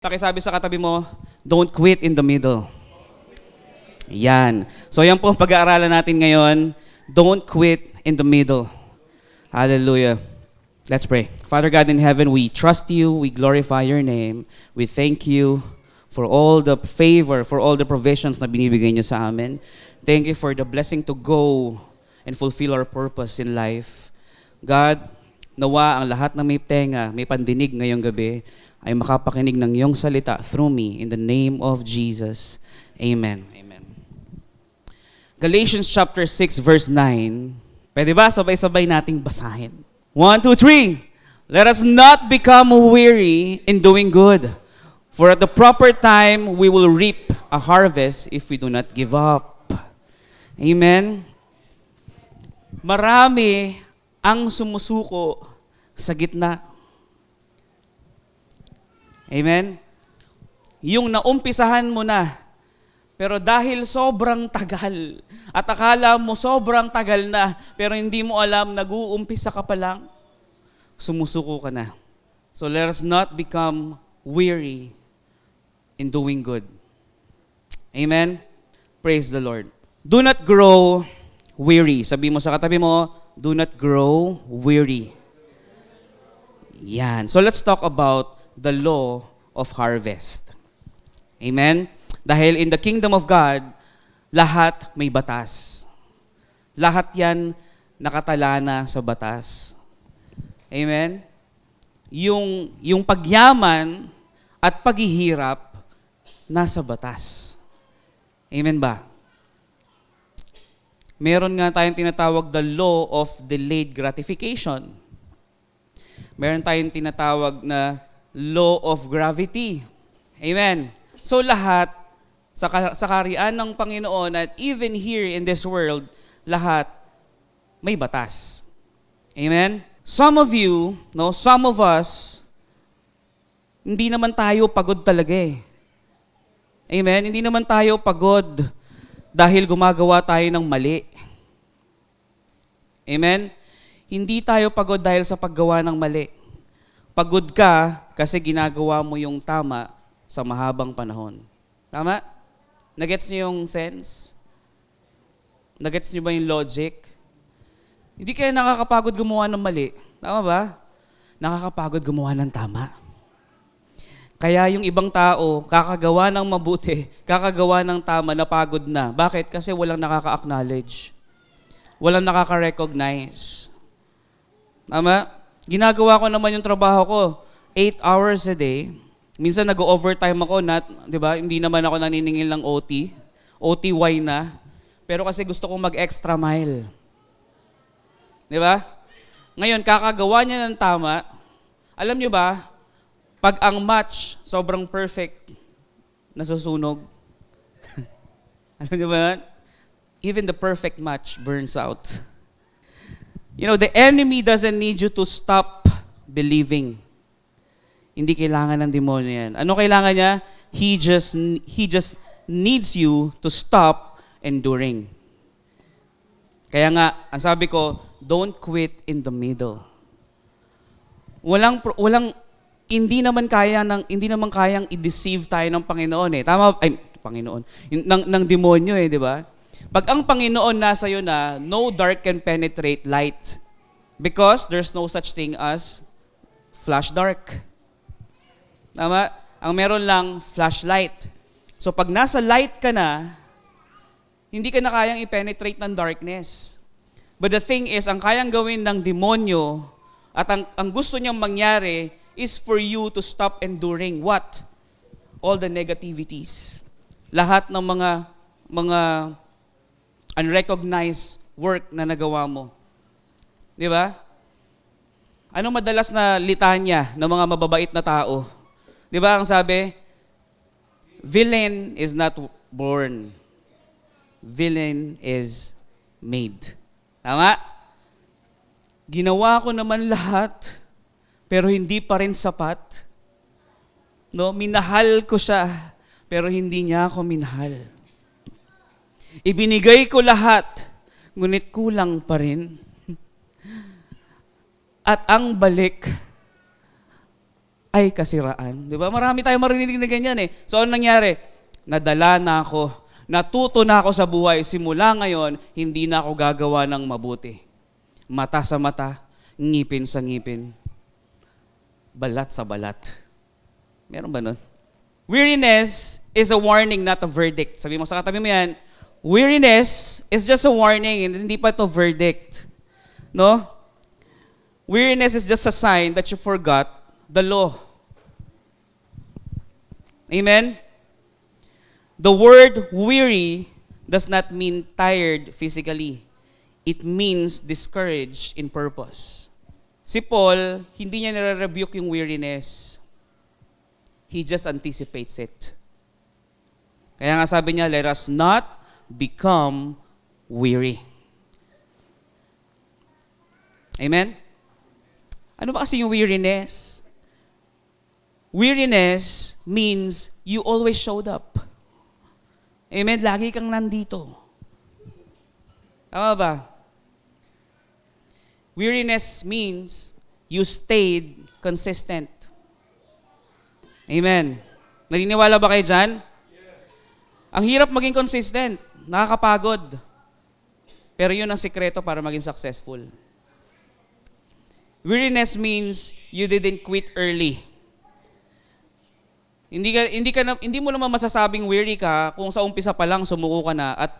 Pakisabi sa katabi mo, don't quit in the middle. Yan. So yan po ang pag-aaralan natin ngayon. Don't quit in the middle. Hallelujah. Let's pray. Father God in heaven, we trust you. We glorify your name. We thank you for all the favor, for all the provisions na binibigay niyo sa amin. Thank you for the blessing to go and fulfill our purpose in life. God, nawa ang lahat na may tenga, may pandinig ngayong gabi, ay makapakinig ng iyong salita through me in the name of Jesus. Amen. Amen. Galatians chapter 6 verse 9. Pwede ba sabay-sabay nating basahin? 1, 2, 3. Let us not become weary in doing good, for at the proper time we will reap a harvest if we do not give up. Amen. Marami ang sumusuko sa gitna. Amen? Yung naumpisahan mo na, pero dahil sobrang tagal, at akala mo sobrang tagal na, pero hindi mo alam, nag-uumpisa ka pa lang, sumusuko ka na. So let us not become weary in doing good. Amen? Praise the Lord. Do not grow weary. Sabi mo sa katabi mo, do not grow weary. Yan. So let's talk about the law of harvest. Amen? Dahil in the kingdom of God, lahat may batas. Lahat yan nakatalana sa batas. Amen? Yung pagyaman at paghihirap, nasa batas. Amen ba? Meron nga tayong tinatawag the law of delayed gratification. Meron tayong tinatawag na law of gravity. Amen. So lahat, sa kaharian ng Panginoon at even here in this world, lahat may batas. Amen? Some of you, some of us, hindi naman tayo pagod talaga eh. Amen? Hindi naman tayo pagod dahil gumagawa tayo ng mali. Amen? Hindi tayo pagod dahil sa paggawa ng mali. Pagod ka kasi ginagawa mo yung tama sa mahabang panahon. Tama? Nagets niyo yung sense? Nagets niyo ba yung logic? Hindi kaya nakakapagod gumawa ng mali. Tama ba? Nakakapagod gumawa ng tama. Kaya yung ibang tao, kakagawa ng mabuti, kakagawa ng tama, napagod na. Bakit? Kasi walang nakaka-acknowledge. Walang nakaka-recognize. Tama? Ginagawa ko naman yung trabaho ko, 8 hours a day. Minsan nag-overtime ako, di ba? Hindi naman ako naniningil ng OT. OTY na. Pero kasi gusto kong mag-extra mile. Di ba? Ngayon, kakagawa niya ng tama. Alam niyo ba, pag ang match sobrang perfect, nasusunog. Alam niyo ba? Even the perfect match burns out. You know, the enemy doesn't need you to stop believing. Hindi kailangan ng demonyo yan. Ano kailangan niya? He just needs you to stop enduring. Kaya nga, ang sabi ko, don't quit in the middle. Hindi naman kayang i-deceive tayo ng Panginoon eh. Tama? Ay, Panginoon. Ng demonyo eh, di ba? Pag ang Panginoon nasa iyo na, no dark can penetrate light. Because there's no such thing as flash dark. Tama? Ang meron lang, flashlight. So pag nasa light ka na, hindi ka na kayang i-penetrate ng darkness. But the thing is, ang kayang gawin ng demonyo at ang gusto niyang mangyari is for you to stop enduring what? All the negativities. Lahat ng mga unrecognized work na nagawa mo. Di ba? Ano madalas na litanya ng mga mababait na tao? Di ba ang sabi? Villain is not born. Villain is made. Tama? Ginawa ko naman lahat, pero hindi pa rin sapat. No, minahal ko siya, pero hindi niya ako minahal. Ibinigay ko lahat, ngunit kulang pa rin. At ang balik, ay kasiraan. Di ba? Marami tayong marinig na ganyan eh. So, ano nangyari? Nadala na ako. Natuto na ako sa buhay. Simula ngayon, hindi na ako gagawa ng mabuti. Mata sa mata, ngipin sa ngipin, balat sa balat. Meron ba nun? Weariness is a warning, not a verdict. Sabi mo sa katabi mo yan, weariness is just a warning, hindi pa ito verdict. No? Weariness is just a sign that you forgot the law. Amen? The word weary does not mean tired physically. It means discouraged in purpose. Si Paul, hindi niya nare-rebuke yung weariness. He just anticipates it. Kaya nga sabi niya, let us not become weary. Amen? Ano ba kasi yung weariness? Weariness means you always showed up. Amen? Lagi kang nandito. Tama ba? Weariness means you stayed consistent. Amen. Naniniwala ba kayo dyan? Ang hirap maging consistent. Nakakapagod. Pero yun ang sikreto para maging successful. Weariness means you didn't quit early. Hindi mo naman masasabing weary ka kung sa umpisa pa lang sumuko ka na at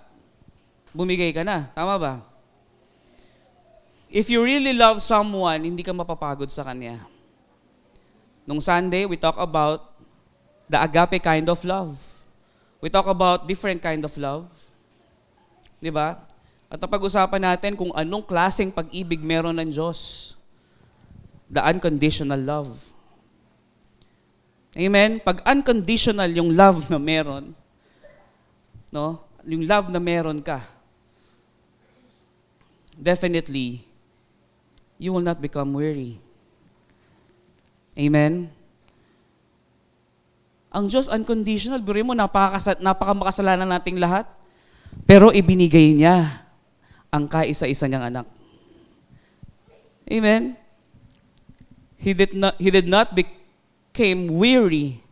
bumigay ka na. Tama ba? If you really love someone, hindi ka mapapagod sa kanya. Nung Sunday, we talk about the agape kind of love. We talk about different kind of love. Di ba? At napag-usapan natin kung anong klaseng pag-ibig meron ng Diyos. The unconditional love. Amen? Pag unconditional yung love na meron, no? Yung love na meron ka, definitely, you will not become weary. Amen? Ang Diyos unconditional, biro mo, napakamakasalanan nating lahat, pero ibinigay niya ang kaisa-isa niyang anak. Amen? He did not became weary,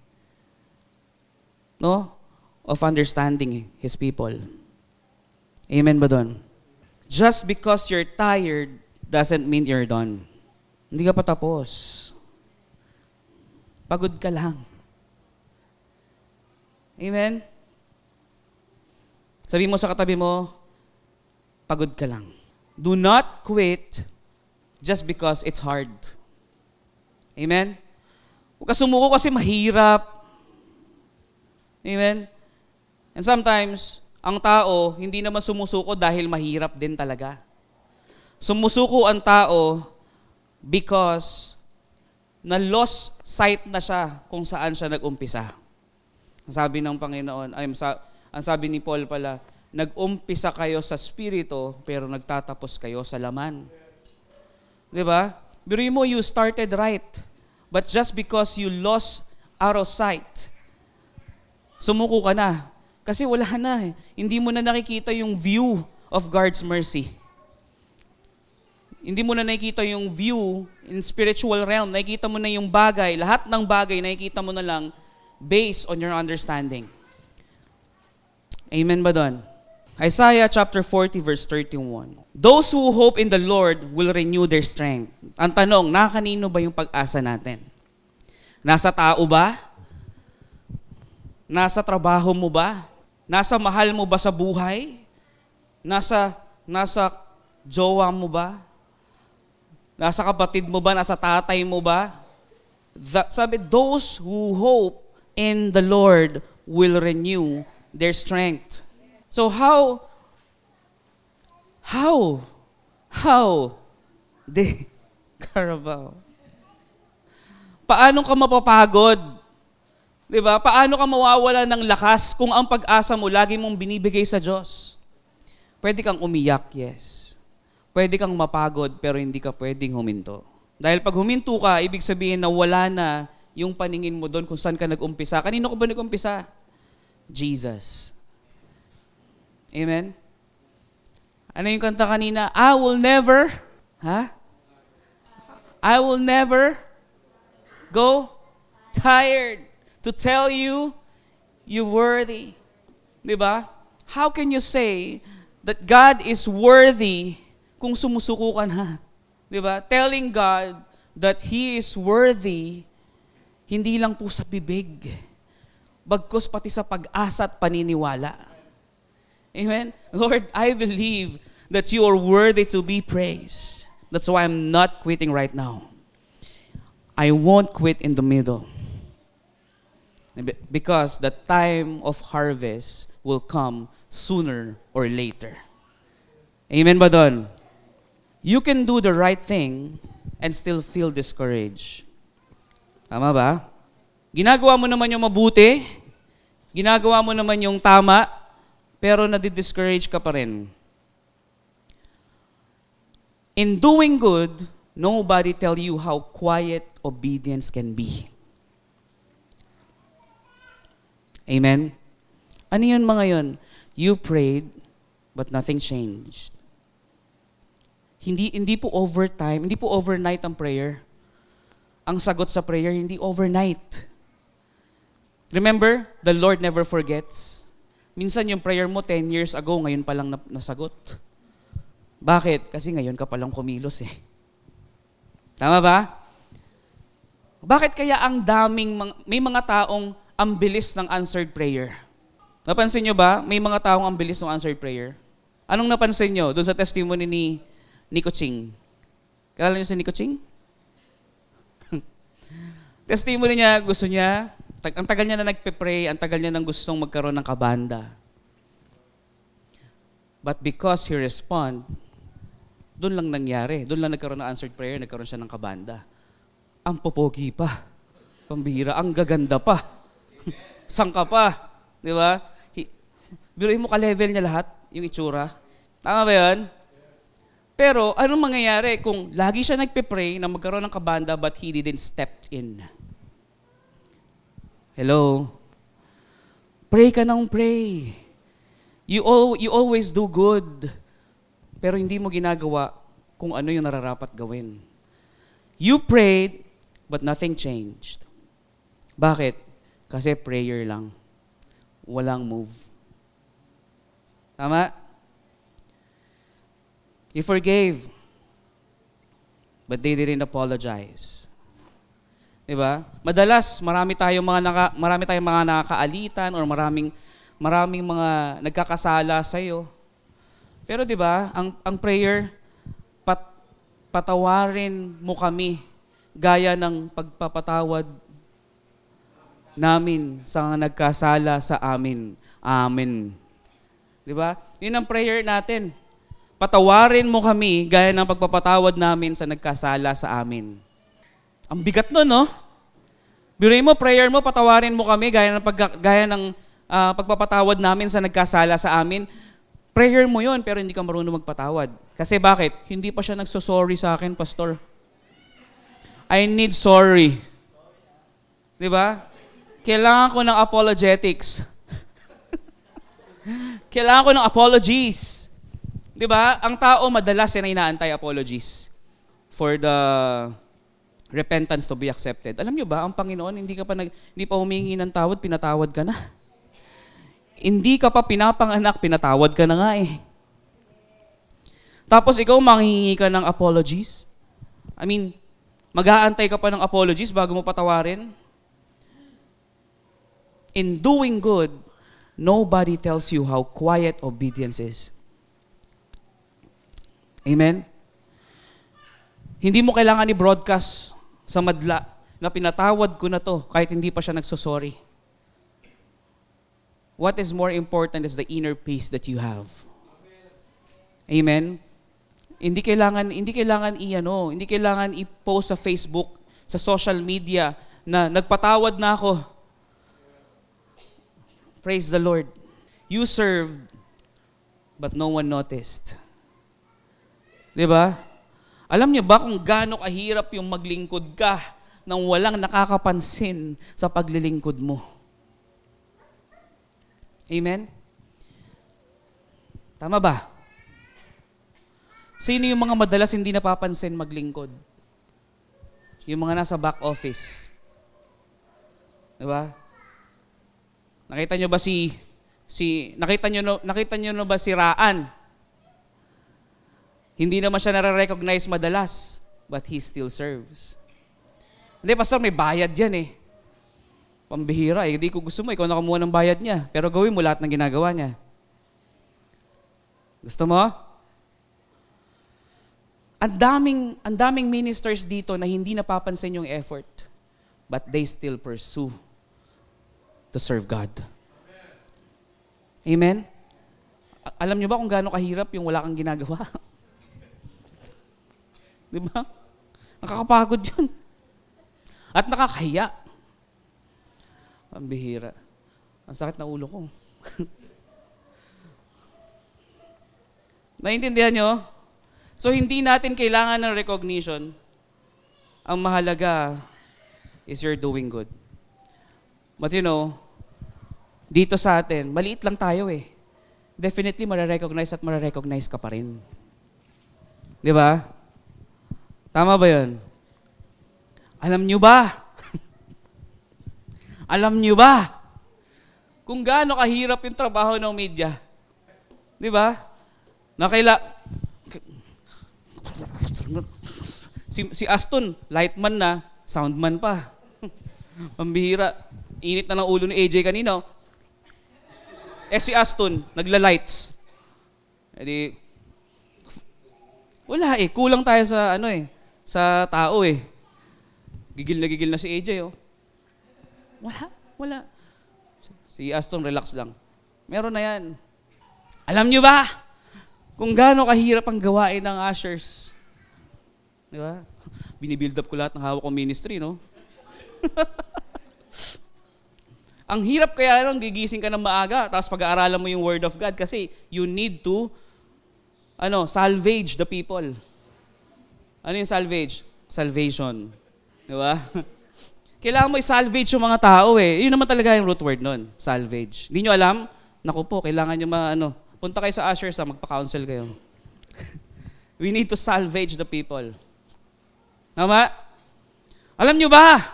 no, of understanding His people. Amen ba doon? Just because you're tired doesn't mean you're done. Hindi ka pa tapos. Pagod ka lang. Amen? Sabi mo sa katabi mo, pagod ka lang. Do not quit just because it's hard. Amen? Huwag ka sumuko kasi mahirap. Amen? And sometimes, ang tao, hindi naman sumusuko dahil mahirap din talaga. Sumusuko ang tao because na-lost sight na siya kung saan siya nag-umpisa. Ang sabi ng Panginoon, ang sabi ni Paul pala, nag-umpisa kayo sa spirito, pero nagtatapos kayo sa laman. Diba? Pero mo, you started right. But just because you lost out of sight, sumuko ka na. Kasi wala na eh. Hindi mo na nakikita yung view of God's mercy. Hindi mo na nakikita yung view in spiritual realm. Nakikita mo na yung bagay, lahat ng bagay, nakikita mo na lang based on your understanding. Amen ba doon? Isaiah chapter 40 verse 31. Those who hope in the Lord will renew their strength. Ang tanong, kanino ba yung pag-asa natin? Nasa tao ba? Nasa trabaho mo ba? Nasa mahal mo ba sa buhay? Nasa jowa mo ba? Nasa kapatid mo ba? Nasa tatay mo ba? Sabi, those who hope in the Lord will renew their strength. So how de Carabao? Paano ka mapapagod? 'Di ba? Paano ka mawawala ng lakas kung ang pag-asa mo lagi mong binibigay sa Diyos? Pwede kang umiyak, yes. Pwede kang mapagod pero hindi ka pwedeng huminto. Dahil pag huminto ka, ibig sabihin na wala na yung paningin mo doon kung saan ka nag-umpisa. Kanino ka ba nag-umpisa? Jesus. Amen? Ano yung kanta kanina? I will never go tired to tell you you're worthy. Diba? How can you say that God is worthy kung sumusuko ka na? Diba? Telling God that He is worthy, hindi lang po sa bibig, bagkus pati sa pag-asa at paniniwala. Amen? Lord, I believe that you are worthy to be praised. That's why I'm not quitting right now. I won't quit in the middle. Because the time of harvest will come sooner or later. Amen ba doon? You can do the right thing and still feel discouraged. Tama ba? Ginagawa mo naman yung mabuti, ginagawa mo naman yung tama, pero nadi-discourage ka pa rin. In doing good, nobody tell you how quiet obedience can be. Amen? Ano yun mga yun? You prayed, but nothing changed. Hindi po overtime, hindi po overnight ang prayer. Ang sagot sa prayer, hindi overnight. Remember, the Lord never forgets. Minsan yung prayer mo 10 years ago, ngayon pa lang nasagot. Bakit? Kasi ngayon ka palang kumilos eh. Tama ba? Bakit kaya ang daming, may mga taong ang bilis ng answered prayer? Napansin nyo ba? May mga taong ang bilis ng answered prayer. Anong napansin nyo doon sa testimony ni Nico Ching? Kilala niyo si Nico Ching? Testimony niya, gusto niya, ang tagal niya na nagpe-pray, ang tagal niya nang gustong magkaroon ng kabanda. But because he respond, doon lang nangyari. Doon lang nagkaroon ng answered prayer, nagkaroon siya ng kabanda. Ang popogi pa. Pambihira, ang gaganda pa. Sangka pa. Di ba? Biruin mo ka-level niya lahat, yung itsura. Tama ba yun? Pero anong mangyayari kung lagi siya nagpe-pray na magkaroon ng kabanda but he didn't step in? Hello? Pray ka nang pray. You always do good. Pero hindi mo ginagawa kung ano yung nararapat gawin. You prayed, but nothing changed. Bakit? Kasi prayer lang. Walang move. Tama? You forgave, but they didn't apologize. Diba? Madalas, marami tayong mga nakakaalitan or maraming mga nagkakasala sa iyo. Pero 'di ba, ang prayer patawarin mo kami gaya ng pagpapatawad namin sa nagkasala sa amin. Amen. 'Di ba? 'Yun ang prayer natin. Patawarin mo kami gaya ng pagpapatawad namin sa nagkasala sa amin. Ang bigat nun, no? Biruin mo, prayer mo, patawarin mo kami gaya ng pagpapatawad namin sa nagkasala sa amin. Prayer mo yon pero hindi ka marunong magpatawad. Kasi bakit? Hindi pa siya nagsosorry sa akin, Pastor. I need sorry. Di ba? Kailangan ko ng apologetics. Kailangan ko ng apologies. Di ba? Ang tao madalas yan ay inaantay apologies for the repentance to be accepted. Alam niyo ba, ang Panginoon, hindi pa humingi ng tawad, pinatawad ka na. Hindi ka pa pinapanganak, pinatawad ka na nga eh. Tapos ikaw manghihingi ka ng apologies? I mean, mag-aantay ka pa ng apologies bago mo patawarin? In doing good, nobody tells you how quiet obedience is. Amen? Hindi mo kailangan i-broadcast sa madla na pinatawad ko na to kahit hindi pa siya nagsosorry. What is more important is the inner peace that you have. Amen? Hindi kailangan i-post sa Facebook, sa social media na nagpatawad na ako. Praise the Lord. You served, but no one noticed. Diba? Alam niyo ba kung gaano kahirap yung maglingkod ka nang walang nakakapansin sa paglilingkod mo? Amen? Tama ba? Sino yung mga madalas hindi napapansin maglingkod? Yung mga nasa back office. Di ba? Nakita nyo ba nakita nyo na ba si Raan? Hindi naman siya nare-recognize madalas, but he still serves. Hindi, pastor, may bayad yan eh. Pambihira eh. Hindi ko gusto mo, ikaw nakamuha ng bayad niya. Pero gawin mo lahat ng ginagawa niya. Gusto mo? Ang daming ministers dito na hindi napapansin yung effort, but they still pursue to serve God. Amen? Alam niyo ba kung gaano kahirap yung wala kang ginagawa? Di ba? Nakakapagod yun. At nakakahiya. Pambihira. Ang sakit na ulo ko. Naintindihan nyo? So, hindi natin kailangan ng recognition. Ang mahalaga is you're doing good. But you know, dito sa atin, maliit lang tayo eh. Definitely, mare-recognize at mare-recognize ka pa rin. Di ba? Tama ba yun? Alam nyo ba? Alam nyo ba? Kung gaano kahirap yung trabaho ng media. Di ba? Si Aston, lightman na, soundman pa. Pambihira. Init na ng ulo ni AJ kanina. Si Aston, nagla-lights. Wala eh. Kulang tayo sa sa tao eh. Gigil na si AJ oh. Wala. Si Aston, relax lang. Meron na yan. Alam nyo ba kung gaano kahirap ang gawain ng ushers? Di ba? Binibuild up ko lahat ng hawak kong ministry, no? Ang hirap kaya nung gigising ka ng maaga, tapos pag-aaralan mo yung Word of God kasi you need to salvage the people. Ano yung salvage? Salvation. Di ba? Kailangan mo i-salvage yung mga tao eh. Yun naman talaga yung root word nun, salvage. Hindi nyo alam? Naku po, kailangan nyo punta kayo sa ushers, magpa-counsel kayo. We need to salvage the people. Tama? Alam nyo ba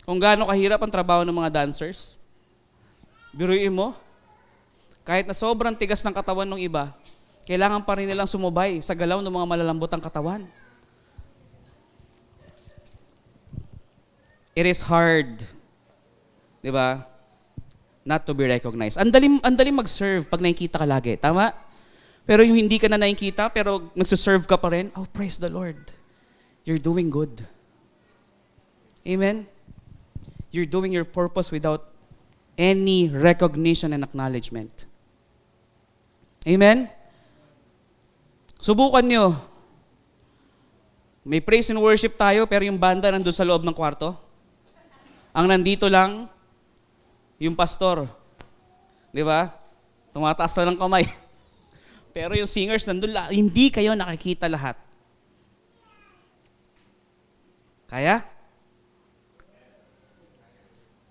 kung gaano kahirap ang trabaho ng mga dancers? Biruin mo, kahit na sobrang tigas ng katawan ng iba, kailangan pa rin nilang sumubay sa galaw ng mga malalambot ang katawan. It is hard, di ba, not to be recognized. Ang daling mag-serve pag nakikita ka lagi, tama? Pero yung hindi ka na nakikita, pero nagsuserve ka pa rin, oh, praise the Lord. You're doing good. Amen? You're doing your purpose without any recognition and acknowledgement. Amen? Subukan nyo. May praise and worship tayo, pero yung banda nandun sa loob ng kwarto. Ang nandito lang, yung pastor. Di ba? Tumataas na ng kamay. Pero yung singers nandun lang, hindi kayo nakikita lahat. Kaya?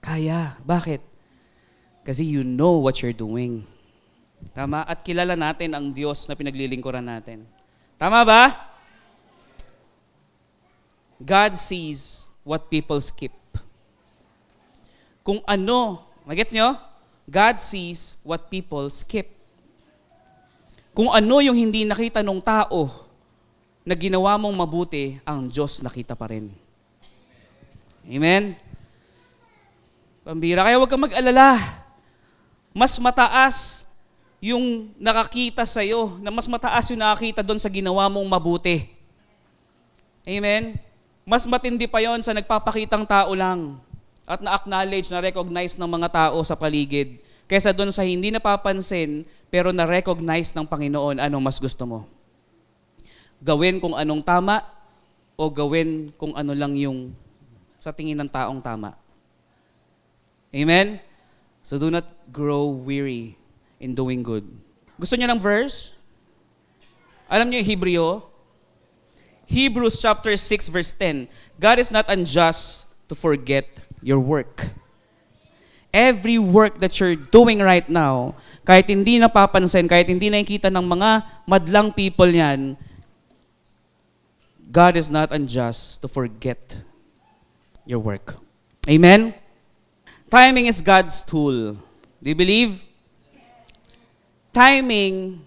Kaya. Bakit? Kasi you know what you're doing. Tama? At kilala natin ang Diyos na pinaglilingkuran natin. Tama ba? God sees what people skip. Kung magets nyo? God sees what people skip. Kung ano yung hindi nakita ng tao na ginawa mong mabuti, ang Diyos nakita pa rin. Amen? Pambira, kaya huwag kang mag-alala. Mas mataas yung nakakita sa'yo, na mas mataas yung nakakita doon sa ginawa mong mabuti. Amen? Mas matindi pa yon sa nagpapakitang tao lang at na-acknowledge, na-recognize ng mga tao sa paligid kaysa doon sa hindi napapansin pero na-recognize ng Panginoon. Anong mas gusto mo? Gawin kung anong tama o gawin kung ano lang yung sa tingin ng taong tama? Amen? So do not grow weary in doing good. Gusto niyo ng verse? Alam niyo yung Hebreo? Hebrews chapter 6 verse 10. God is not unjust to forget your work. Every work that you're doing right now, kahit hindi napapansin, kahit hindi nakikita ng mga madlang people yan, God is not unjust to forget your work. Amen? Timing is God's tool. Do you believe? Timing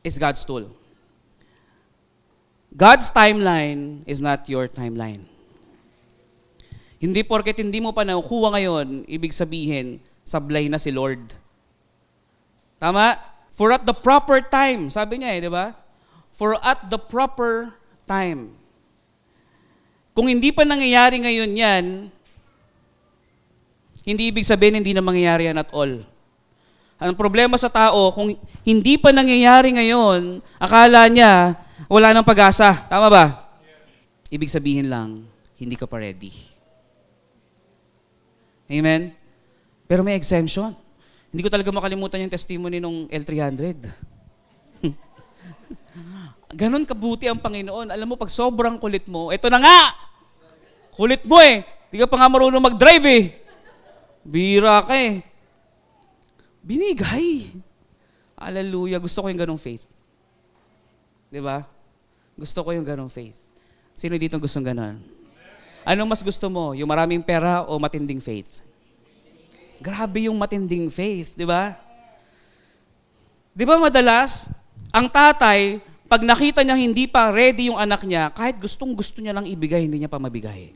is God's tool. God's timeline is not your timeline. Hindi porket hindi mo pa nakukuha ngayon, ibig sabihin, sablay na si Lord. Tama? For at the proper time, sabi niya di ba? For at the proper time. Kung hindi pa nangyayari ngayon yan, hindi ibig sabihin hindi na mangyayari yan at all. Ang problema sa tao, kung hindi pa nangyayari ngayon, akala niya wala nang pag-asa. Tama ba? Ibig sabihin lang, hindi ka pa ready. Amen? Pero may exemption. Hindi ko talaga makalimutan yung testimony nung L300. Ganon kabuti ang Panginoon. Alam mo, pag sobrang kulit mo, eto na nga! Kulit mo eh. Hindi ka pa nga marunong mag-drive eh. Bira ka eh. Binigay. Hallelujah. Gusto ko yung ganong faith. Di ba? Gusto ko yung ganong faith. Sino dito gustong ganon? Anong mas gusto mo? Yung maraming pera o matinding faith? Grabe yung matinding faith, di ba? Di ba madalas, ang tatay, pag nakita niya hindi pa ready yung anak niya, kahit gustong-gusto niya lang ibigay, hindi niya pa mabigay.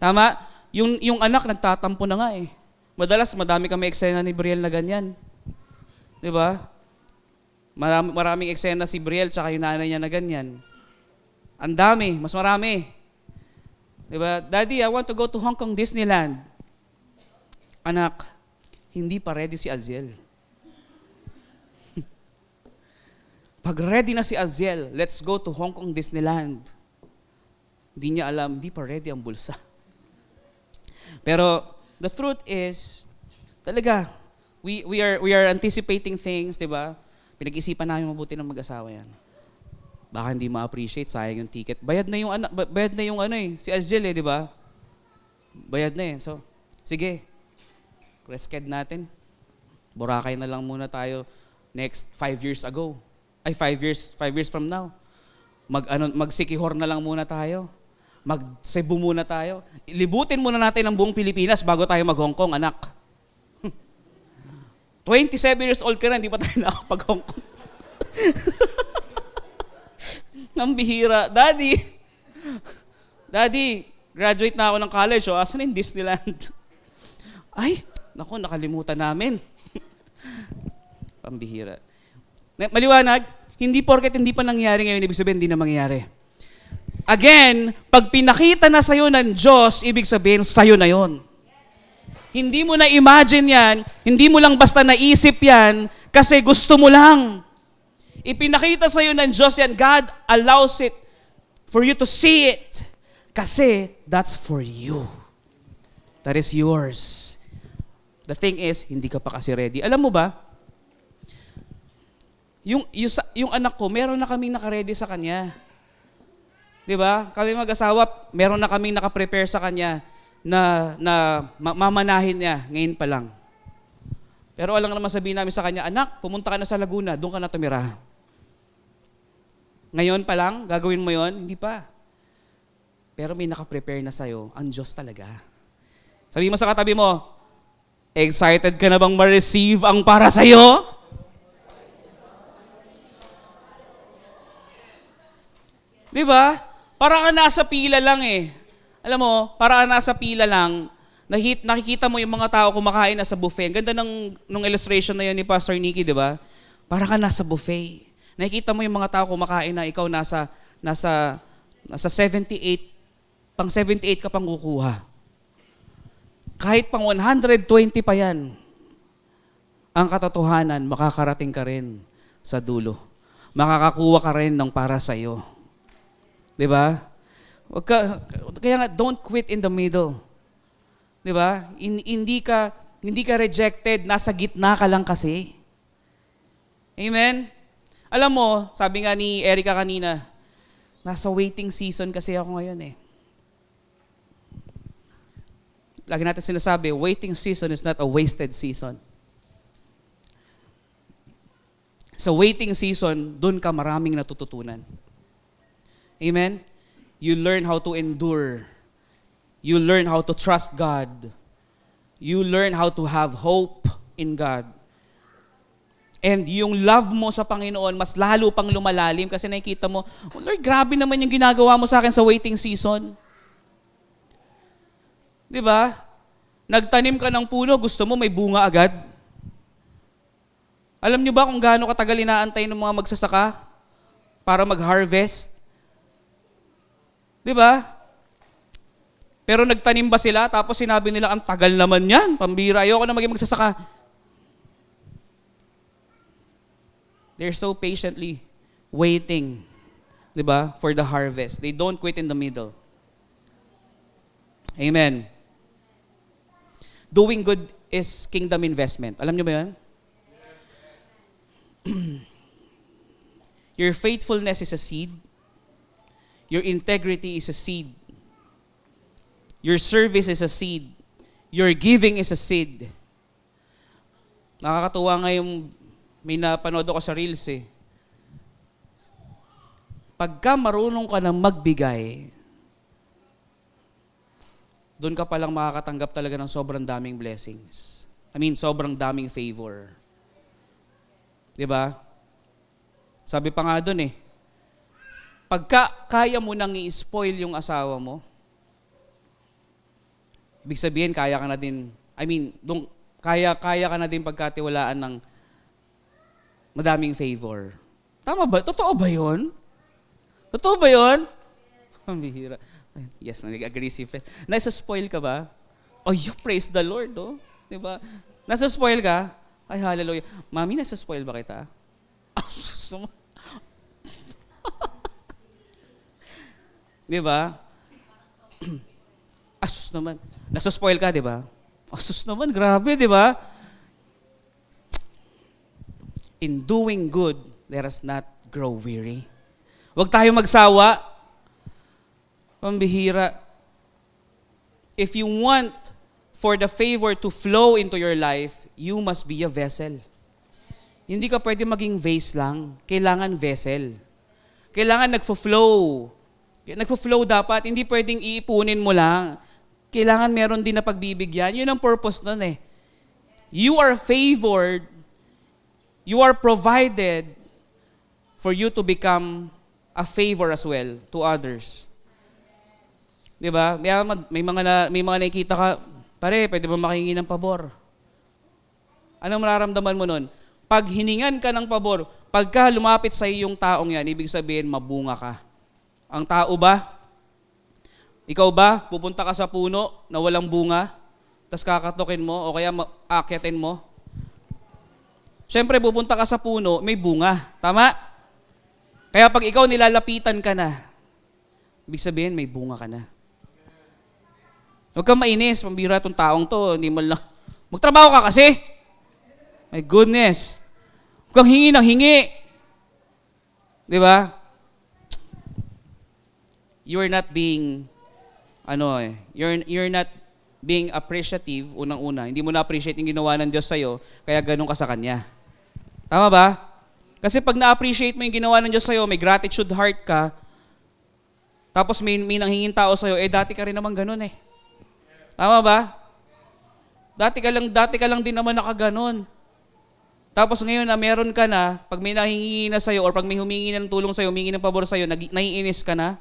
Tama? Yung anak nagtatampo na nga eh. Madalas, madami kami eksena ni Briel na ganyan. Di ba? Maraming eksena si Briel tsaka yung nanay niya na ganyan. Ang dami, mas marami. Di ba? Daddy, I want to go to Hong Kong Disneyland. Anak, hindi pa ready si Aziel. Pag ready na si Aziel, let's go to Hong Kong Disneyland. Hindi niya alam, hindi pa ready ang bulsa. Pero the truth is, talaga, we are anticipating things, di ba? Pinag-isipan namin mabuti ng mag-asawa yan. Baka hindi ma-appreciate, sayang yung ticket. Bayad na yung si Aziel di ba? Bayad na eh. So, sige. Resked natin. Boracay na lang muna tayo next 5 years ago. Ay, 5 years from now. Mag-Sikihor na lang muna tayo. Mag-Cebu muna tayo. Libutin muna natin ang buong Pilipinas bago tayo mag-Hong Kong, anak. 27 years old ka na, hindi pa tayo nakapag-Hong Kong. Ang bihira. Daddy, graduate na ako ng college. Asan yung Disneyland? Ay, naku, nakalimutan namin. Pambihira. Maliwanag, hindi porket hindi pa nangyari ngayon, ibig sabihin hindi na mangyayari. Again, pag pinakita na sa'yo ng Diyos, ibig sabihin sa'yo na yon. Hindi mo na imagine yan, hindi mo lang basta naisip yan, kasi gusto mo lang. Ipinakita sa'yo ng Diyos yan, God allows it for you to see it, kasi that's for you. That is yours. The thing is, hindi ka pa kasi ready. Alam mo ba, yung anak ko, meron na kaming naka-ready sa kanya. Di ba? Kami mag-asawa, meron na kaming naka-prepare sa kanya na mamanahin niya ngayon pa lang. Pero alam naman sabihin namin sa kanya, anak, pumunta ka na sa Laguna, doon ka na tumira. Ngayon pa lang, gagawin mo yon? Hindi pa. Pero may naka-prepare na sa'yo, ang Diyos talaga. Sabi mo sa katabi mo, excited ka na bang ma-receive ang para sa'yo? Di ba? Para ka nasa pila lang eh. Alam mo, para ka nasa pila lang, nakikita mo yung mga tao kumakain na sa buffet. Ang ganda nung illustration na yun ni Pastor Nicky, di ba? Para ka nasa buffet. Nakikita mo yung mga tao kumakain na ikaw nasa 78, pang 78 ka pang kukuha. Kahit pang 120 pa yan, ang katotohanan, makakarating ka rin sa dulo. Makakakuha ka rin ng para sa'yo. Di ba? Kaya nga, don't quit in the middle. Di ba? Hindi ka rejected, nasa gitna ka lang kasi. Amen? Alam mo, sabi nga ni Erica kanina, nasa waiting season kasi ako ngayon eh. Lagi natin sinasabi, waiting season is not a wasted season. Sa waiting season, doon ka maraming natututunan. Amen? You learn how to endure. You learn how to trust God. You learn how to have hope in God. And yung love mo sa Panginoon, mas lalo pang lumalalim kasi nakikita mo, oh Lord, grabe naman yung ginagawa mo sa akin sa waiting season. Di ba? Nagtanim ka ng puno, gusto mo may bunga agad. Alam niyo ba kung gaano katagal inaantay ng mga magsasaka para mag-harvest? Di ba? Pero nagtanim ba sila tapos sinabi nila, ang tagal naman yan, pambira, ayoko na maging magsasaka. They're so patiently waiting, di ba, for the harvest. They don't quit in the middle. Amen. Doing good is kingdom investment. Alam niyo ba yan? Your faithfulness is a seed. Your integrity is a seed. Your service is a seed. Your giving is a seed. Nakakatuwa nga yung may napanood ako sa Reels eh. Pagka marunong ka na magbigay, doon ka palang makakatanggap talaga ng sobrang daming blessings. Sobrang daming favor. Diba? Sabi pa nga doon eh, pagka kaya mo nang i-spoil yung asawa mo, ibig sabihin, kaya ka na din, kaya ka na din pagkatiwalaan ng madaming favor. Tama ba? Totoo ba yun? Totoo ba yun? Ang bihira. Yes, nag-agree si Fred. Nasa-spoil ka ba? Oh, you praise the Lord, oh. Diba? Nasa-spoil ka? Ay, hallelujah. Mami, nasa-spoil ba kita? Diba? Asus naman. Nasa-spoil ka, diba? Asus naman, grabe, diba? In doing good, let us not grow weary. Huwag tayo magsawa. Pambihira. If you want for the favor to flow into your life, you must be a vessel. Hindi ka pwede maging vase lang. Kailangan vessel. Kailangan nagfo-flow. Nagfo-flow dapat. Hindi pwedeng iipunin mo lang. Kailangan meron din na pagbibigyan. Yun ang purpose nun eh. You are favored. You are provided for you to become a favor as well to others. Diba? May mga nakikita ka, pare, pwede ba makihingi ng pabor? Anong mararamdaman mo nun? Pag hiningan ka ng pabor, pagka lumapit sa yung taong yan, ibig sabihin, mabunga ka. Ang tao ba? Ikaw ba? Pupunta ka sa puno na walang bunga, tapos kakatukin mo, o kaya aakyatin mo? Siyempre, pupunta ka sa puno, may bunga. Tama? Kaya pag ikaw nilalapitan ka na, ibig sabihin, may bunga ka na. Huwag kang mainis, pambira itong taong to, hindi mo lang. Magtrabaho ka kasi. My goodness. Huwag kang hingi ng hingi. Di ba? You're not being, you're not being appreciative, unang-una. Hindi mo na-appreciate yung ginawa ng Diyos sa'yo, kaya ganun ka sa Kanya. Tama ba? Kasi pag na-appreciate mo yung ginawa ng Diyos sa'yo, may gratitude heart ka, tapos may nanghingin tao sa'yo, dati ka rin naman ganun eh. Tama ba? Dati ka lang din naman nakaganon. Tapos ngayon na meron ka na, pag may nahingi na sa'yo or pag may humingi ng tulong sa'yo, humingi ng pabor sa'yo, naiinis ka na.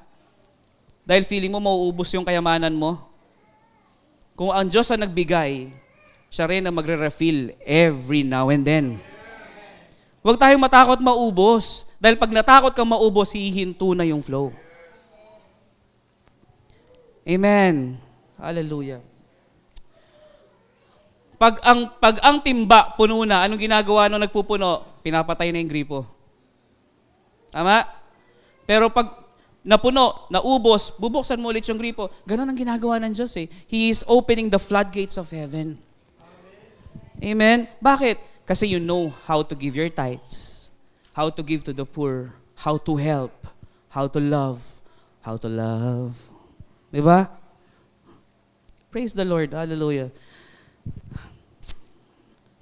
Dahil feeling mo mauubos yung kayamanan mo. Kung ang Diyos ang nagbigay, siya rin ang magre-refill every now and then. Huwag tayong matakot maubos. Dahil pag natakot kang maubos, hihinto na yung flow. Amen. Hallelujah. Pag ang timba puno na, anong ginagawa nung nagpupuno? Pinapatay na yung gripo. Tama? Pero pag napuno, naubos, bubuksan mo ulit yung gripo. Ganon ang ginagawa ng Diyos eh. He is opening the floodgates of heaven. Amen? Bakit? Kasi you know how to give your tithes, how to give to the poor, how to help, how to love, how to love. Diba? Praise the Lord. Hallelujah.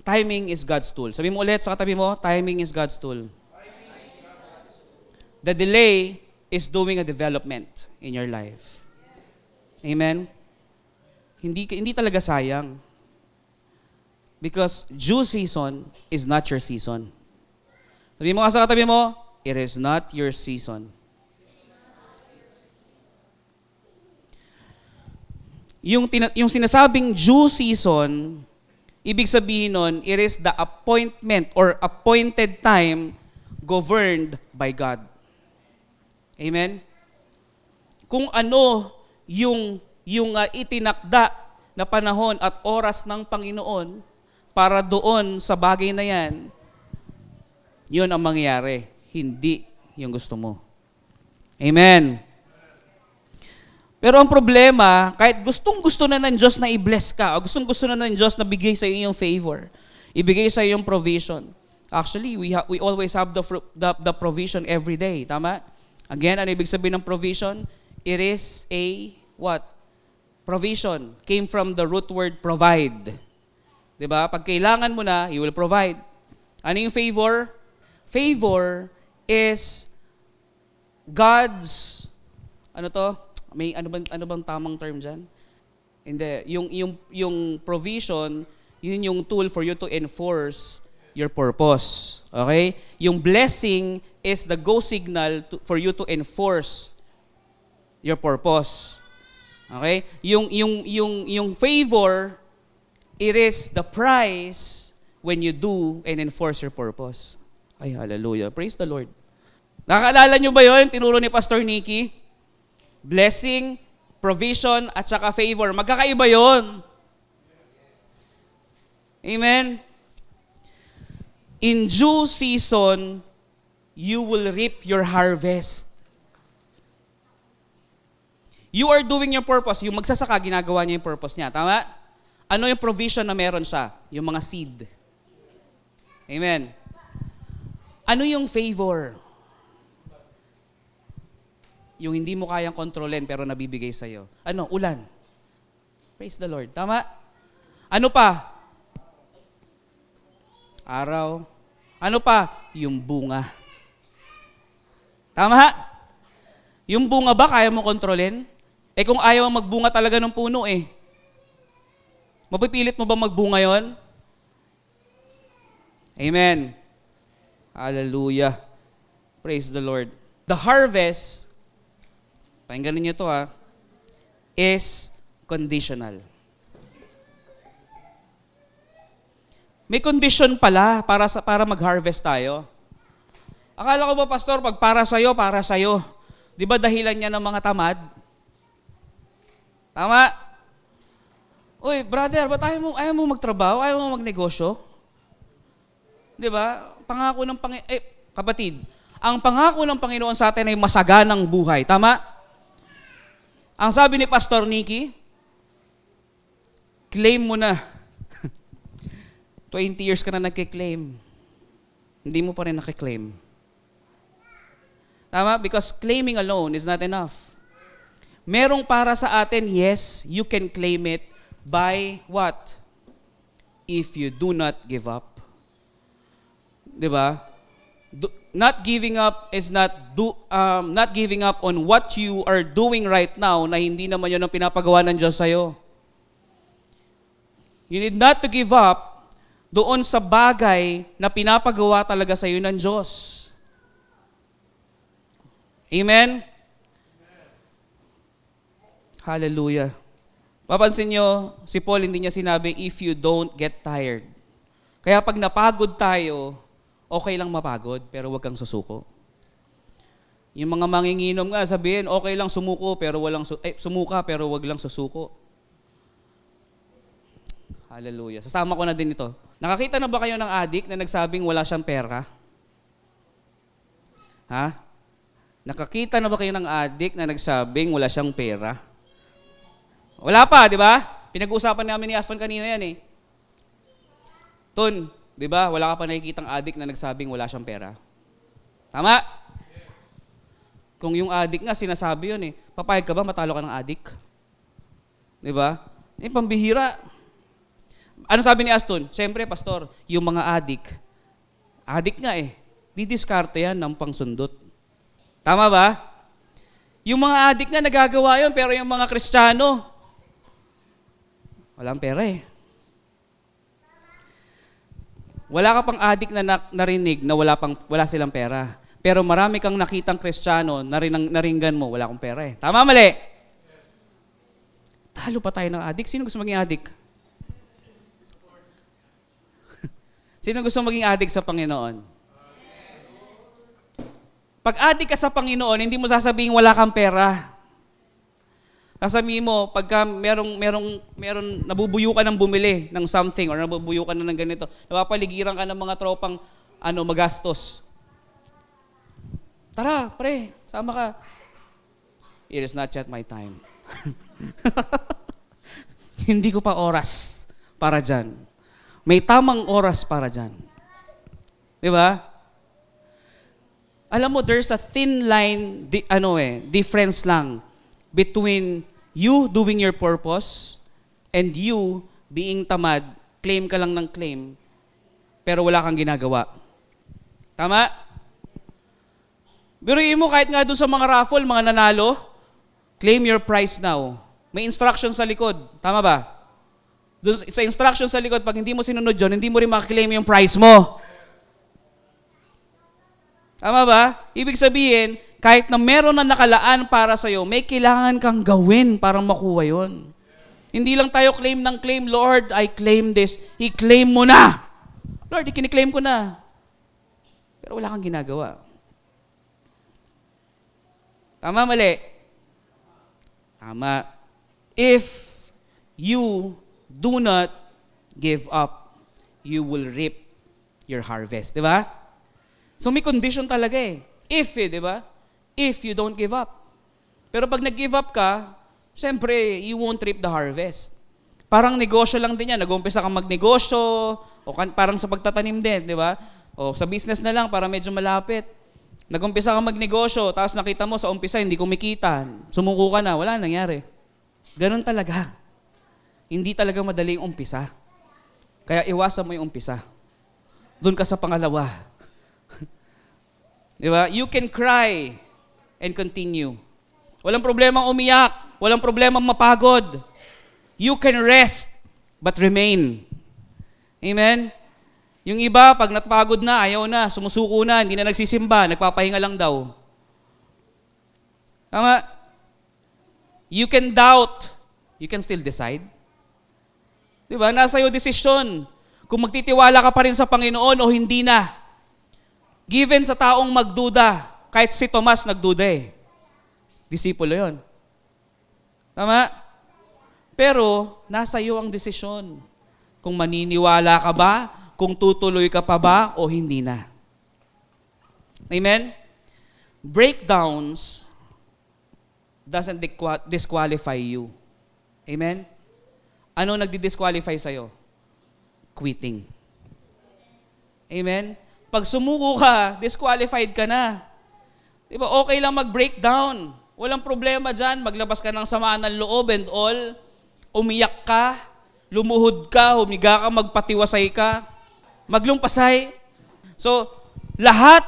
Timing is God's tool. Sabi mo ulit sa katabi mo, timing is God's tool. The delay is doing a development in your life. Amen? Hindi talaga sayang. Because due season is not your season. Sabi mo nga sa katabi mo, it is not your season. Yung sinasabing due season, ibig sabihin nun, it is the appointment or appointed time governed by God. Amen? Kung ano yung itinakda na panahon at oras ng Panginoon para doon sa bagay na yan, yun ang mangyayari. Hindi yung gusto mo. Amen. Pero ang problema, kahit gustong-gusto na ng Diyos na i-bless ka, o gustong-gusto na ng Diyos na bigay sa iyo yung favor, ibigay sa iyo yung provision. Actually, we always have the provision every day. Tama? Again, ano ibig sabihin ng provision? It is a what? Provision. Came from the root word provide. Diba? Pag kailangan mo na, He will provide. Ano yung favor? Favor is God's, ano to? May ano bang tamang term diyan? Hindi, yung provision, yun yung tool for you to enforce your purpose. Okay? Yung blessing is the go signal for you to enforce your purpose. Okay? Yung favor, it is the price when you do and enforce your purpose. Ay, hallelujah. Praise the Lord. Nakaalala nyo ba yun? Tinuro ni Pastor Nicky? Blessing, provision, at saka favor. Magkakaiba yun. Amen? In due season, you will reap your harvest. You are doing your purpose. Yung magsasaka, ginagawa niya yung purpose niya. Tama? Ano yung provision na meron siya? Yung mga seed. Amen? Ano yung favor? Yung hindi mo kayang kontrolin pero nabibigay sa'yo. Ano? Ulan. Praise the Lord. Tama? Ano pa? Araw. Ano pa? Yung bunga. Tama? Yung bunga ba kaya mo kontrolin? Eh kung ayaw magbunga talaga ng puno mapipilit mo ba magbunga yon? Amen. Hallelujah. Praise the Lord. The harvest, pakinggan niyo ito is conditional. May condition pala para mag-harvest tayo. Akala ko ba, Pastor, pag para sa'yo. Di ba dahilan niya ng mga tamad? Tama? Uy, brother, ba't ayaw mo magtrabaho? Ayaw mo magnegosyo? Di ba? Pangako ng kapatid, ang pangako ng Panginoon sa atin ay masaganang buhay. Tama? Ang sabi ni Pastor Nicky, claim mo na. 20 years ka na nagkiklaim. Hindi mo pa rin nakiklaim. Tama? Because claiming alone is not enough. Merong para sa atin, yes, you can claim it by what? If you do not give up. Diba? Not giving up is not giving up on what you are doing right now na hindi naman yun ang pinapagawa ng Diyos sa'yo. You need not to give up doon sa bagay na pinapagawa talaga sa'yo ng Diyos. Amen? Hallelujah. Papansin nyo, si Paul hindi niya sinabi, if you don't get tired. Kaya pag napagod tayo, okay lang mapagod, pero wag kang susuko. Yung mga manginginom nga, sabihin, okay lang sumuka, pero wag lang susuko. Hallelujah. Sasama ko na din ito. Nakakita na ba kayo ng addict na nagsabing wala siyang pera? Ha? Nakakita na ba kayo ng addict na nagsabing wala siyang pera? Wala pa, di ba? Pinag-uusapan namin ni Aston kanina yan Ton, di ba? Wala ka pa nakikitang addict na nagsabing wala siyang pera. Tama? Kung yung addict nga, sinasabi yun papayag ka ba matalo ka ng addict? Di ba? Pambihira. Ano sabi ni Aston? Siyempre, Pastor, yung mga addict nga didiskarte yan ng pangsundot. Tama ba? Yung mga addict nga nagagawa yun, pero yung mga Kristiyano, walang pera Wala ka pang adik na narinig na wala silang pera. Pero marami kang nakitang Kristiyano na naringgan mo, wala akong pera eh. Tama, mali? Talo pa tayo ng adik. Sino gusto maging adik? Sino gusto maging adik sa Panginoon? Pag adik ka sa Panginoon, hindi mo sasabihin wala kang pera. Sasabihin mo, pagka merong nabubuyo ka ng bumili ng something or nabubuyo ka na ng ganito, napapaligiran ka ng mga tropang magastos. Tara, pre, sama ka. It is not yet my time. Hindi ko pa oras para dyan. May tamang oras para dyan. Di ba? Alam mo, there's a thin line, difference lang between you doing your purpose and you being tamad, claim ka lang ng claim, pero wala kang ginagawa. Tama? Biruin mo kahit nga doon sa mga raffle, mga nanalo, claim your prize now. May instruction sa likod. Tama ba? Doon sa instruction sa likod, pag hindi mo sinunod yun, hindi mo rin makaklaim yung prize mo. Tama ba? Ibig sabihin, kahit na meron na nakalaan para sa'yo, may kailangan kang gawin para makuha yun. Hindi lang tayo claim ng claim, Lord, I claim this. I-claim mo na. Lord, ikiniklaim ko na. Pero wala kang ginagawa. Tama, mali? Tama. If you do not give up, you will reap your harvest. Di ba? So may condition talaga eh. If, di ba? If you don't give up. Pero pag nag-give up ka, siyempre, you won't reap the harvest. Parang negosyo lang din yan. Nag-uumpisa kang magnegosyo, o parang sa pagtatanim din, di ba? O sa business na lang, para medyo malapit. Nag-umpisa kang magnegosyo, tapos nakita mo sa umpisa, hindi kumikita. Sumuko ka na, wala nangyari. Ganon talaga. Hindi talaga madali yung umpisa. Kaya iwasan mo yung umpisa. Doon ka sa pangalawa. Di ba? You can cry and continue. Walang problemang umiyak. Walang problemang mapagod. You can rest, but remain. Amen? Yung iba, pag napagod na, ayaw na, sumusuko na, hindi na nagsisimba, nagpapahinga lang daw. Tama? You can doubt. You can still decide. Diba? Nasa iyo desisyon. Kung magtitiwala ka pa rin sa Panginoon o hindi na. Given sa taong magduda, kahit si Tomas nagduda eh. Disipulo yon. Tama? Pero, nasa iyo ang desisyon. Kung maniniwala ka ba, kung tutuloy ka pa ba o hindi na. Amen? Breakdowns doesn't disqualify you. Amen? Ano nagdi-disqualify sa'yo? Quitting. Amen? Pag sumuko ka, disqualified ka na. Diba? Okay lang mag-breakdown. Walang problema dyan. Maglabas ka ng samaan ng loob and all. Umiyak ka, lumuhod ka, humiga ka, magpatiwasay ka. Maglumpasay. So, lahat,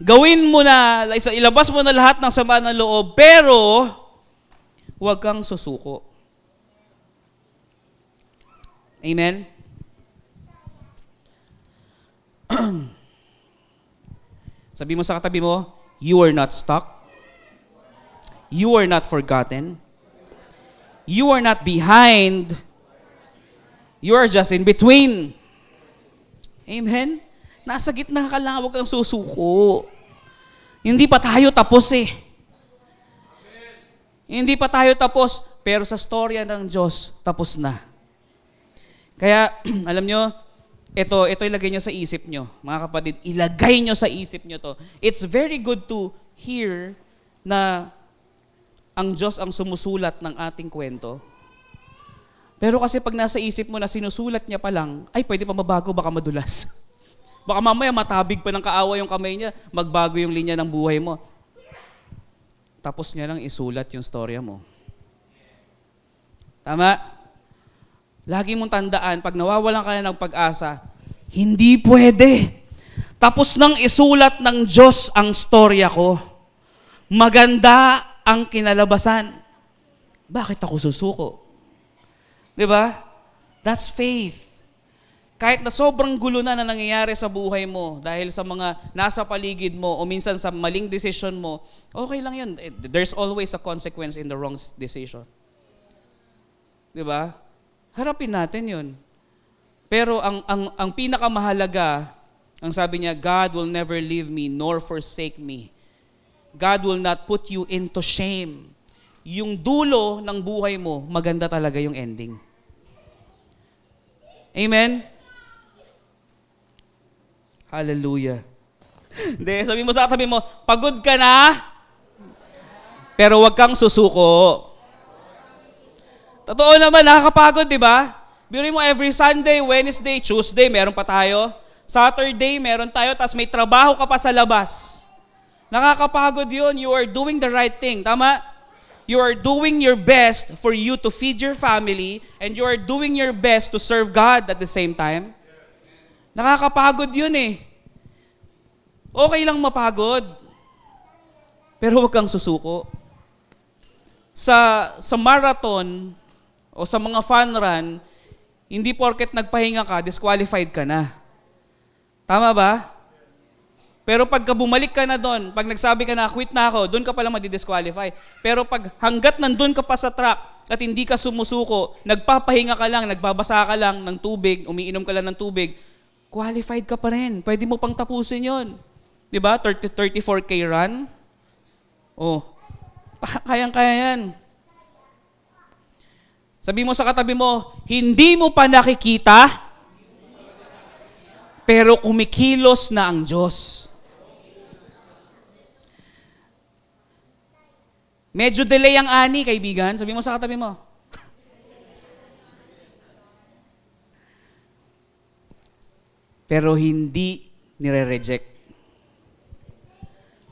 gawin mo na, ilabas mo na lahat ng sama ng loob, pero, huwag kang susuko. Amen? Sabi mo sa katabi mo, you are not stuck. You are not forgotten. You are not behind. You are just in between. Amen? Nasa gitna ka lang, huwag kang susuko. Hindi pa tayo tapos eh. Hindi pa tayo tapos, pero sa storya ng Diyos, tapos na. Kaya, alam nyo, ito ilagay nyo sa isip nyo. Mga kapatid, ilagay nyo sa isip nyo to. It's very good to hear na ang Diyos ang sumusulat ng ating kwento. Pero kasi pag nasa isip mo na sinusulat niya pa lang, ay pwede pa mabago, baka madulas. Baka mamaya matabig pa ng kaawa yung kamay niya, magbago yung linya ng buhay mo. Tapos niya lang isulat yung storya mo. Tama? Lagi mong tandaan, pag nawawalan ka na ng pag-asa, hindi pwede. Tapos nang isulat ng Diyos ang storya ko. Maganda ang kinalabasan. Bakit ako susuko? Diba? That's faith. Kahit na sobrang gulo na nangyayari sa buhay mo dahil sa mga nasa paligid mo o minsan sa maling decision mo, okay lang yun. There's always a consequence in the wrong decision. Di ba? Harapin natin yun. Pero ang pinakamahalaga, ang sabi niya, God will never leave me nor forsake me. God will not put you into shame. Yung dulo ng buhay mo, maganda talaga yung ending. Amen? Hallelujah. Hindi, sabi mo sa katabi mo, pagod ka na, pero wag kang susuko. Totoo naman, nakakapagod, di ba? Biro mo every Sunday, Wednesday, Tuesday, meron pa tayo. Saturday, meron tayo, tapos may trabaho ka pa sa labas. Nakakapagod yun. You are doing the right thing. Tama? You are doing your best for you to feed your family, and you are doing your best to serve God at the same time. Nakakapagod yun eh. Okay lang mapagod, pero huwag kang susuko. Sa marathon o sa mga fun run, hindi porket nagpahinga ka, disqualified ka na. Tama ba? Pero pagka bumalik ka na doon, pag nagsabi ka na, quit na ako, doon ka pala madi-disqualify. Pero pag hanggat nandun ka pa sa track at hindi ka sumusuko, nagpapahinga ka lang, nagbabasa ka lang ng tubig, umiinom ka lang ng tubig, qualified ka pa rin. Pwede mo pang tapusin yon. Diba? 34K run. Oh, kayang-kaya yan. Sabi mo sa katabi mo, hindi mo pa nakikita, pero kumikilos na ang Diyos. Medyo delay ang ani, kaibigan. Sabi mo sa katabi mo. Pero hindi nire-reject.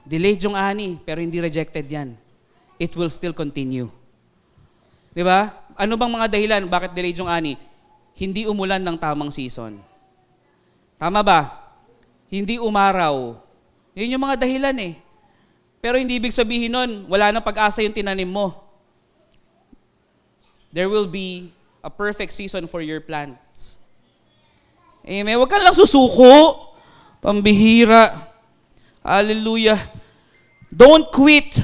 Delayed yung ani, pero hindi rejected yan. It will still continue. Di ba? Ano bang mga dahilan bakit delayed yung ani? Hindi umulan ng tamang season. Tama ba? Hindi umaraw. Yun yung mga dahilan eh. Pero hindi ibig sabihin nun, wala nang pag-asa yung tinanim mo. There will be a perfect season for your plants. Amen. Huwag ka lang susuko. Pambihira. Hallelujah. Don't quit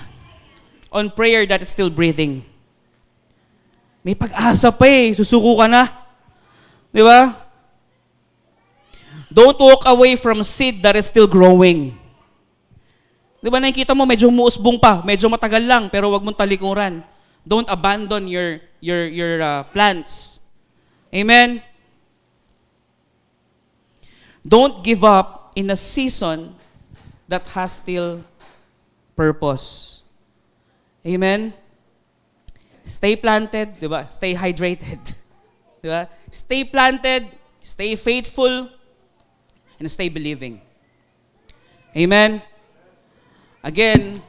on prayer that is still breathing. May pag-asa pa eh. Susuko ka na. Di ba? Don't walk away from seed that is still growing. Di ba nakikita mo, medyo muusbong pa, medyo matagal lang, pero wag mong talikuran. Don't abandon your plants. Amen? Don't give up in a season that has still purpose. Amen? Stay planted, di ba? Stay hydrated. Di ba? Stay planted, stay faithful, and stay believing. Amen? Again,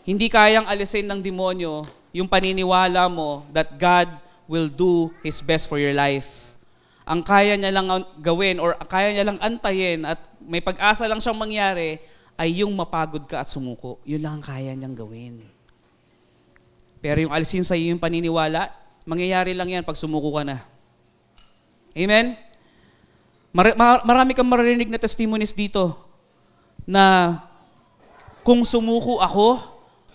hindi kayang alisin ng demonyo yung paniniwala mo that God will do His best for your life. Ang kaya niya lang gawin or kaya niya lang antayin at may pag-asa lang siyang mangyari ay yung mapagod ka at sumuko. Yun lang ang kaya niyang gawin. Pero yung alisin sa iyo yung paniniwala, mangyayari lang yan pag sumuko ka na. Amen? Marami kang maririnig na testimonies dito na kung sumuko ako,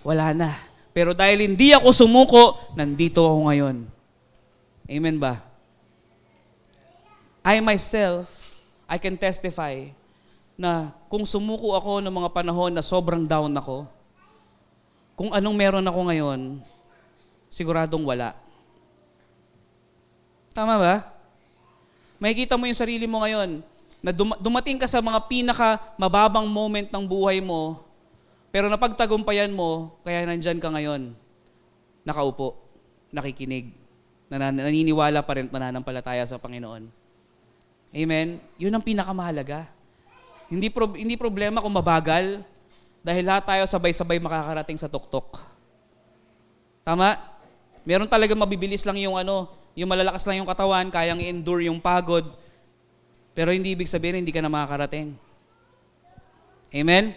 wala na. Pero dahil hindi ako sumuko, nandito ako ngayon. Amen ba? I myself, I can testify na kung sumuko ako ng mga panahon na sobrang down ako, kung anong meron ako ngayon, siguradong wala. Tama ba? Makikita mo yung sarili mo ngayon na dumating ka sa mga pinaka-mababang moment ng buhay mo, pero napagtagumpayan mo, kaya nandyan ka ngayon, nakaupo, nakikinig, naniniwala pa rin, nananampalataya sa Panginoon. Amen? Yun ang pinakamahalaga. Hindi problema kung mabagal, dahil lahat tayo sabay-sabay makakarating sa tuktok. Tama? Meron talaga mabibilis lang yung yung malalakas lang yung katawan, kayang i-endure yung pagod, pero hindi ibig sabihin hindi ka na makakarating. Amen?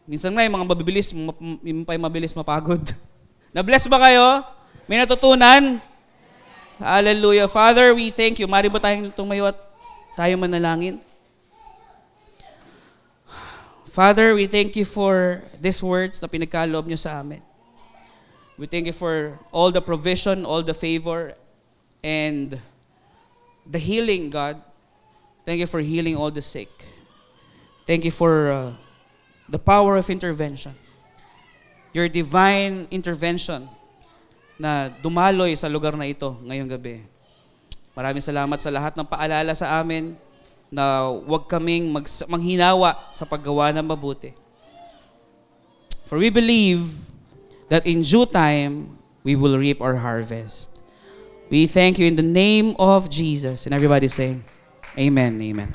Minsan nga yung mga mabibilis, yung mabilis mapagod. Na-bless ba kayo? May natutunan? Hallelujah. Father, we thank you. Mari ba tayong tumayo at tayo manalangin? Father, we thank you for these words na pinagkaloob niyo sa amin. We thank you for all the provision, all the favor, and the healing, God. Thank you for healing all the sick. Thank you for the power of intervention. Your divine intervention na dumaloy sa lugar na ito ngayong gabi. Maraming salamat sa lahat ng paalala sa amin na huwag kaming manghinawa sa paggawa ng mabuti. For we believe that in due time, we will reap our harvest. We thank you in the name of Jesus. And everybody saying, Amen, amen.